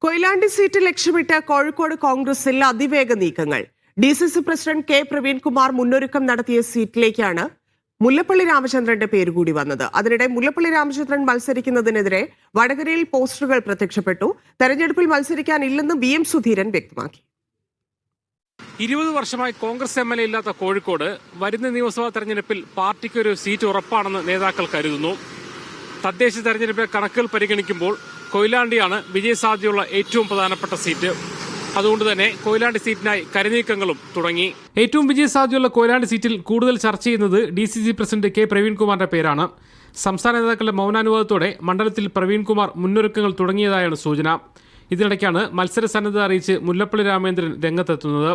Koyilandy seat ലക്ഷ്യമിട്ട് കോഴിക്കോട് കോൺഗ്രസിൽ അതിവേഗ നീക്കങ്ങൾ. DCC പ്രസിഡന്റ് കെ പ്രവീൺകുമാർ മുന്നൊരുക്കം നടത്തിയ സീറ്റിലേക്കാണ് മുല്ലപ്പള്ളി രാമചന്ദ്രന്റെ പേരുകൂടി വന്നത്. അതിനിടെ മുല്ലപ്പള്ളി രാമചന്ദ്രൻ മത്സരിക്കുന്നതിനെതിരെ വടകരയിൽ പോസ്റ്ററുകൾ പ്രത്യക്ഷപ്പെട്ടു. തെരഞ്ഞെടുപ്പിൽ മത്സരിക്കാനില്ലെന്ന് BM സുധീരൻ വ്യക്തമാക്കി. 20 വർഷമായി കോൺഗ്രസ് MLA ഇല്ലാത്ത കോഴിക്കോട് വരുന്ന നിയമസഭാ തെരഞ്ഞെടുപ്പിൽ പാർട്ടിക്ക് ഒരു സീറ്റ് ഉറപ്പാണെന്ന് നേതാക്കൾ കരുതുന്നു. തദ്ദേശ തെരഞ്ഞെടുപ്പിലെ കണക്കുകൾ പരിഗണിക്കുമ്പോൾ കൊയിലാണ്ടിയാണ് വിജയസാധ്യതയുള്ള ഏറ്റവും പ്രധാനപ്പെട്ട സീറ്റ്. അതുകൊണ്ട് തന്നെ കൊയിലാണ്ടി സീറ്റിനായി കരുനീക്കങ്ങളും തുടങ്ങി. ഏറ്റവും വിജയസാധ്യതയുള്ള കൊയിലാണ്ടി സീറ്റിൽ കൂടുതൽ ചർച്ച ചെയ്യുന്നത് DCC പ്രസിഡന്റ് കെ പ്രവീൺകുമാറിന്റെ പേരാണ്. സംസ്ഥാന നേതാക്കളുടെ മൗനാനുവാദത്തോടെ മണ്ഡലത്തിൽ പ്രവീൺകുമാർ മുന്നൊരുക്കങ്ങൾ തുടങ്ങിയതായാണ് സൂചന. ഇതിനിടയ്ക്കാണ് മത്സര സന്നദ്ധത അറിയിച്ച് മുല്ലപ്പള്ളി രാമചന്ദ്രൻ രംഗത്തെത്തുന്നത്.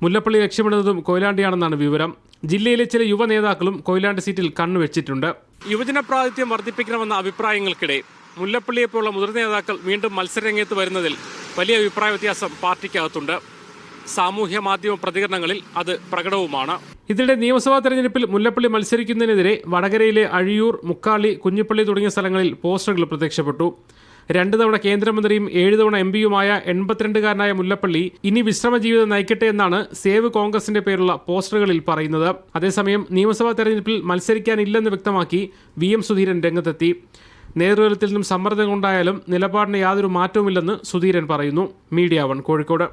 മുല്ലപ്പള്ളി ലക്ഷ്യമിടുന്നതും കൊയിലാണ്ടിയാണെന്നാണ് വിവരം. ജില്ലയിലെ ചില യുവ നേതാക്കളും കൊയിലാണ്ടി സീറ്റിൽ കണ്ണുവെച്ചിട്ടുണ്ട്. യുവജന പ്രാതിനിധ്യം വർദ്ധിപ്പിക്കണമെന്ന അഭിപ്രായങ്ങൾക്കിടെ മുല്ലപ്പള്ളിയെപ്പോലുള്ള മുതിർന്ന നേതാക്കൾ വീണ്ടും മത്സരരംഗത്ത് വരുന്നതിൽ വലിയ അഭിപ്രായ വ്യത്യാസം പാർട്ടിക്കകത്തുണ്ട്. സാമൂഹ്യ മാധ്യമ പ്രതികരണങ്ങളിൽ അത് പ്രകടവുമാണ്. ഇതിനിടെ നിയമസഭാ തെരഞ്ഞെടുപ്പിൽ മുല്ലപ്പള്ളി മത്സരിക്കുന്നതിനെതിരെ വടകരയിലെ അഴിയൂർ, മുക്കാളി, കുഞ്ഞിപ്പള്ളി തുടങ്ങിയ സ്ഥലങ്ങളിൽ പോസ്റ്ററുകൾ പ്രത്യക്ഷപ്പെട്ടു. 2 തവണ കേന്ദ്രമന്ത്രിയും 7 തവണ MP യുമായ 82-കാരനായ മുല്ലപ്പള്ളി ഇനി വിശ്രമ ജീവിതം നയിക്കട്ടെ എന്നാണ് സേവ് കോൺഗ്രസിന്റെ പേരുള്ള പോസ്റ്ററുകളിൽ പറയുന്നത്. അതേസമയം നിയമസഭാ തെരഞ്ഞെടുപ്പിൽ മത്സരിക്കാനില്ലെന്ന് വ്യക്തമാക്കി BM സുധീരൻ രംഗത്തെത്തി. നേതൃത്വത്തിൽ നിന്നും സമ്മർദ്ദം കൊണ്ടായാലും നിലപാടിന് യാതൊരു മാറ്റവുമില്ലെന്ന് സുധീരൻ പറയുന്നു. മീഡിയ 1 കോഴിക്കോട്.